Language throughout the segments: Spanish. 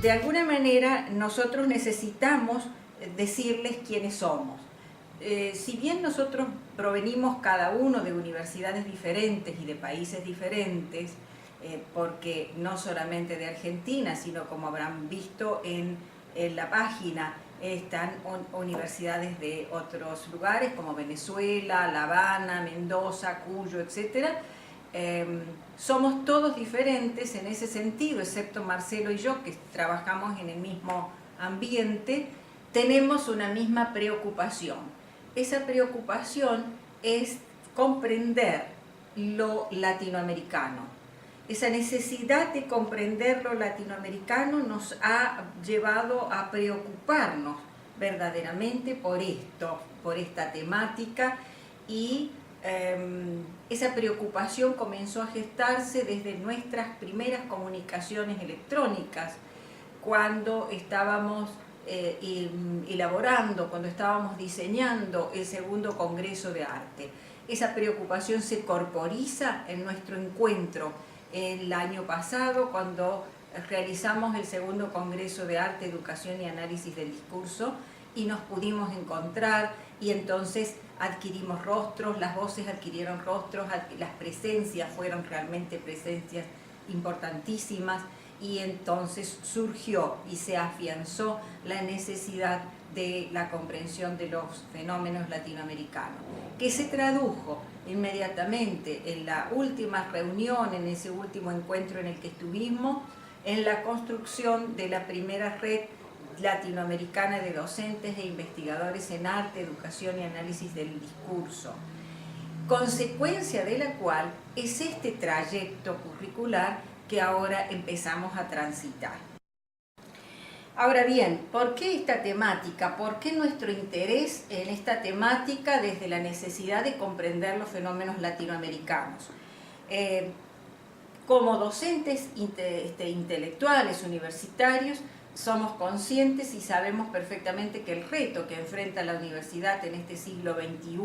de alguna manera nosotros necesitamos decirles quiénes somos. Si bien nosotros provenimos cada uno de universidades diferentes y de países diferentes, porque no solamente de Argentina, sino como habrán visto en la página, están universidades de otros lugares como Venezuela, La Habana, Mendoza, Cuyo, etc. Somos todos diferentes en ese sentido, excepto Marcelo y yo, que trabajamos en el mismo ambiente, tenemos una misma preocupación. Esa preocupación es comprender lo latinoamericano. Esa necesidad de comprender lo latinoamericano nos ha llevado a preocuparnos verdaderamente por esto, por esta temática, y esa preocupación comenzó a gestarse desde nuestras primeras comunicaciones electrónicas, cuando estábamos elaborando, cuando estábamos diseñando el segundo Congreso de Arte. Esa preocupación se corporiza en nuestro encuentro el año pasado, cuando realizamos el segundo Congreso de Arte, Educación y Análisis del Discurso, y nos pudimos encontrar, y entonces adquirimos rostros, las voces adquirieron rostros, las presencias fueron realmente presencias importantísimas, y entonces surgió y se afianzó la necesidad de la comprensión de los fenómenos latinoamericanos, que se tradujo inmediatamente en la última reunión, en ese último encuentro en el que estuvimos, en la construcción de la primera red latinoamericana de docentes e investigadores en arte, educación y análisis del discurso, consecuencia de la cual es este trayecto curricular que ahora empezamos a transitar. Ahora bien, ¿por qué esta temática? ¿Por qué nuestro interés en esta temática desde la necesidad de comprender los fenómenos latinoamericanos? Como docentes intelectuales, universitarios, somos conscientes y sabemos perfectamente que el reto que enfrenta la universidad en este siglo XXI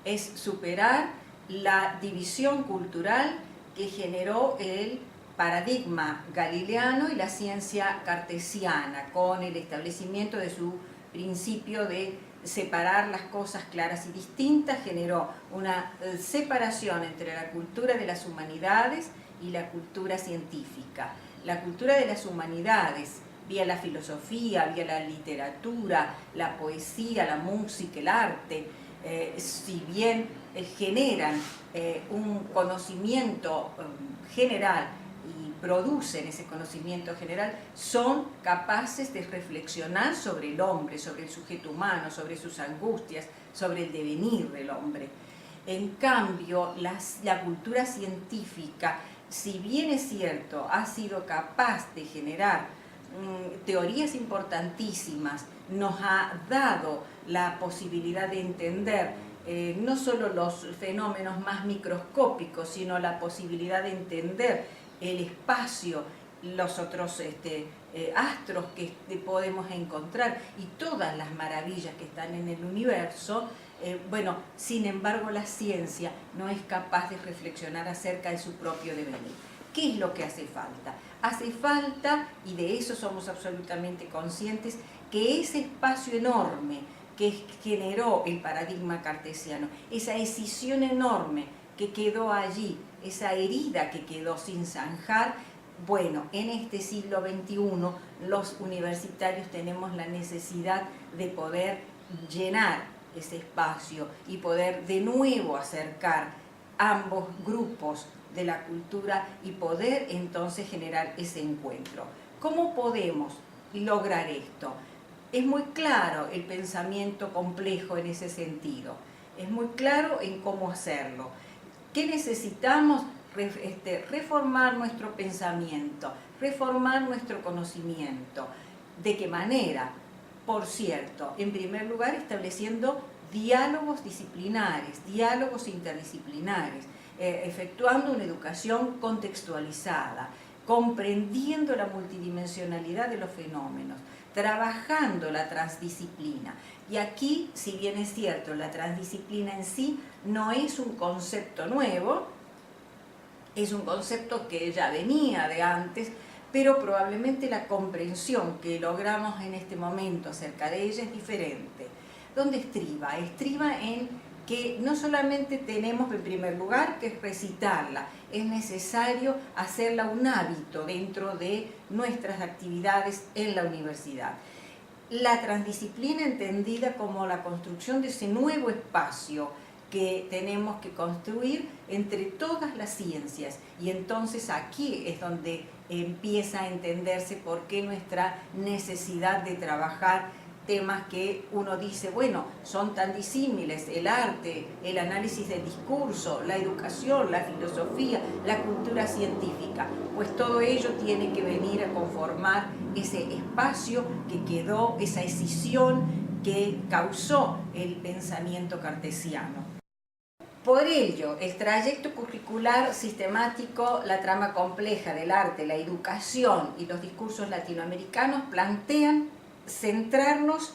es superar la división cultural que generó el paradigma galileano y la ciencia cartesiana, con el establecimiento de su principio de separar las cosas claras y distintas. Generó una separación entre la cultura de las humanidades y la cultura científica. La cultura de las humanidades, vía la filosofía, vía la literatura, la poesía, la música, el arte, si bien generan un conocimiento general y producen ese conocimiento general, son capaces de reflexionar sobre el hombre, sobre el sujeto humano, sobre sus angustias, sobre el devenir del hombre. En cambio, la cultura científica, si bien es cierto, ha sido capaz de generar teorías importantísimas, nos ha dado la posibilidad de entender no solo los fenómenos más microscópicos, sino la posibilidad de entender el espacio, los otros astros que podemos encontrar y todas las maravillas que están en el universo. Bueno, sin embargo, la ciencia no es capaz de reflexionar acerca de su propio devenir. ¿Qué es lo que hace falta? Hace falta, y de eso somos absolutamente conscientes, que ese espacio enorme que generó el paradigma cartesiano, esa escisión enorme que quedó allí, esa herida que quedó sin zanjar, bueno, en este siglo XXI los universitarios tenemos la necesidad de poder llenar ese espacio y poder de nuevo acercar ambos grupos de la cultura y poder entonces generar ese encuentro. ¿Cómo podemos lograr esto? Es muy claro el pensamiento complejo en ese sentido, es muy claro en cómo hacerlo. ¿Qué necesitamos? Reformar nuestro pensamiento, reformar nuestro conocimiento. ¿De qué manera? Por cierto, en primer lugar, estableciendo diálogos disciplinares, diálogos interdisciplinares, efectuando una educación contextualizada, comprendiendo la multidimensionalidad de los fenómenos, trabajando la transdisciplina. Y aquí, si bien es cierto, la transdisciplina en sí no es un concepto nuevo, es un concepto que ya venía de antes, pero probablemente la comprensión que logramos en este momento acerca de ella es diferente. ¿Dónde estriba? Estriba en que no solamente tenemos en primer lugar que recitarla, es necesario hacerla un hábito dentro de nuestras actividades en la universidad. La transdisciplina entendida como la construcción de ese nuevo espacio que tenemos que construir entre todas las ciencias, y entonces aquí es donde empieza a entenderse por qué nuestra necesidad de trabajar temas que uno dice, bueno, son tan disímiles: el arte, el análisis del discurso, la educación, la filosofía, la cultura científica. Pues todo ello tiene que venir a conformar ese espacio que quedó, esa escisión que causó el pensamiento cartesiano. Por ello, el trayecto curricular sistemático, la trama compleja del arte, la educación y los discursos latinoamericanos plantean centrarnos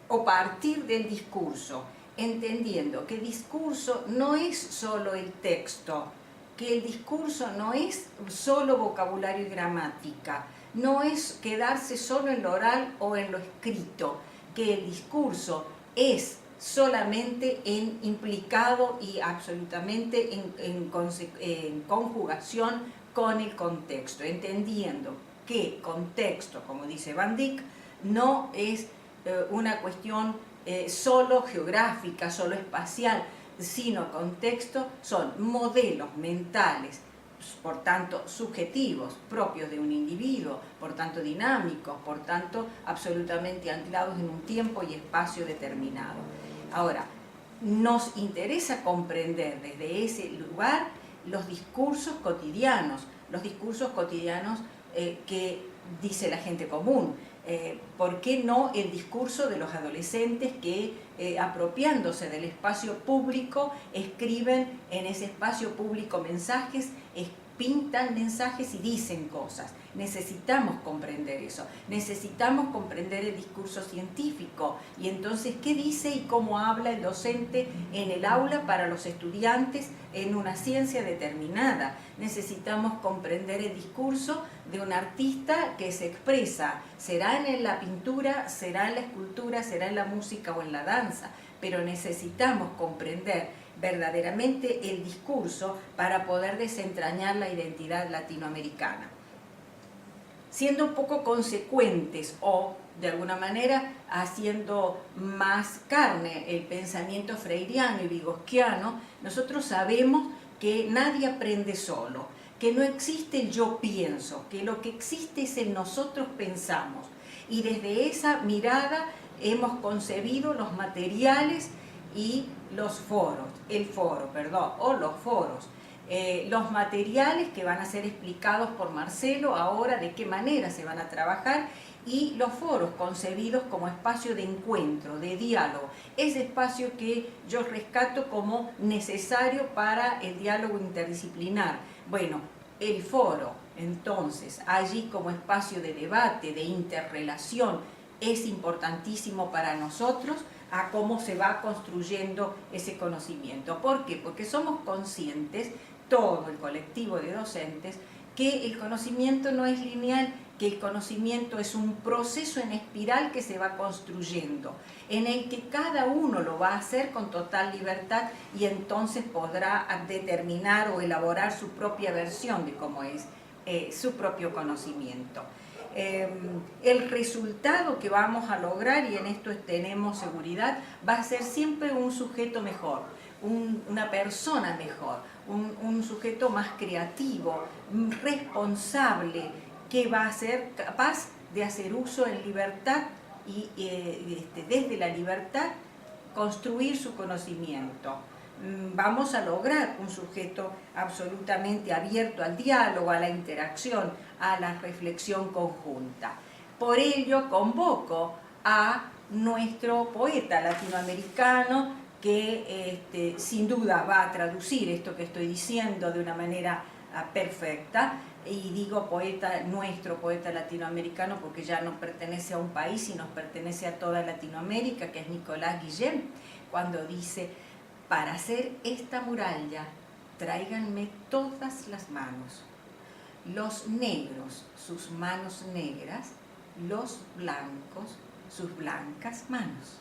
o partir del discurso, entendiendo que el discurso no es solo el texto, que el discurso no es solo vocabulario y gramática, no es quedarse solo en lo oral o en lo escrito, que el discurso es solamente implicado y absolutamente en conjugación con el contexto, entendiendo que contexto, como dice Van Dyck, no es una cuestión solo geográfica, solo espacial, sino contexto son modelos mentales, por tanto subjetivos, propios de un individuo, por tanto dinámicos, por tanto absolutamente anclados en un tiempo y espacio determinado. Ahora, nos interesa comprender desde ese lugar los discursos cotidianos que dice la gente común. ¿Por qué no el discurso de los adolescentes que, apropiándose del espacio público, escriben en ese espacio público mensajes, pintan mensajes y dicen cosas? Necesitamos comprender eso, necesitamos comprender el discurso científico, y entonces qué dice y cómo habla el docente en el aula para los estudiantes en una ciencia determinada. Necesitamos comprender el discurso de un artista que se expresa, será en la pintura, será en la escultura, será en la música o en la danza, pero necesitamos comprender verdaderamente el discurso para poder desentrañar la identidad latinoamericana. Siendo un poco consecuentes o, de alguna manera, haciendo más carne el pensamiento freiriano y vygotsquiano, nosotros sabemos que nadie aprende solo, que no existe el yo pienso, que lo que existe es el nosotros pensamos. Y desde esa mirada hemos concebido los materiales y los foros, los foros. Los materiales que van a ser explicados por Marcelo ahora, de qué manera se van a trabajar, y los foros concebidos como espacio de encuentro, de diálogo, ese espacio que yo rescato como necesario para el diálogo interdisciplinar. Bueno, el foro, entonces, allí como espacio de debate, de interrelación, es importantísimo para nosotros a cómo se va construyendo ese conocimiento. ¿Por qué? Porque somos conscientes, todo el colectivo de docentes, que el conocimiento no es lineal, que el conocimiento es un proceso en espiral que se va construyendo, en el que cada uno lo va a hacer con total libertad y entonces podrá determinar o elaborar su propia versión de cómo es su propio conocimiento. El resultado que vamos a lograr, y en esto tenemos seguridad, va a ser siempre un sujeto mejor, una persona mejor, un sujeto más creativo, responsable, que va a ser capaz de hacer uso en libertad y desde la libertad construir su conocimiento. Vamos a lograr un sujeto absolutamente abierto al diálogo, a la interacción, a la reflexión conjunta. Por ello convoco a nuestro poeta latinoamericano que sin duda va a traducir esto que estoy diciendo de una manera perfecta, y digo poeta, nuestro poeta latinoamericano, porque ya no pertenece a un país, sino pertenece a toda Latinoamérica, que es Nicolás Guillén, cuando dice: para hacer esta muralla, tráiganme todas las manos, los negros sus manos negras, los blancos sus blancas manos.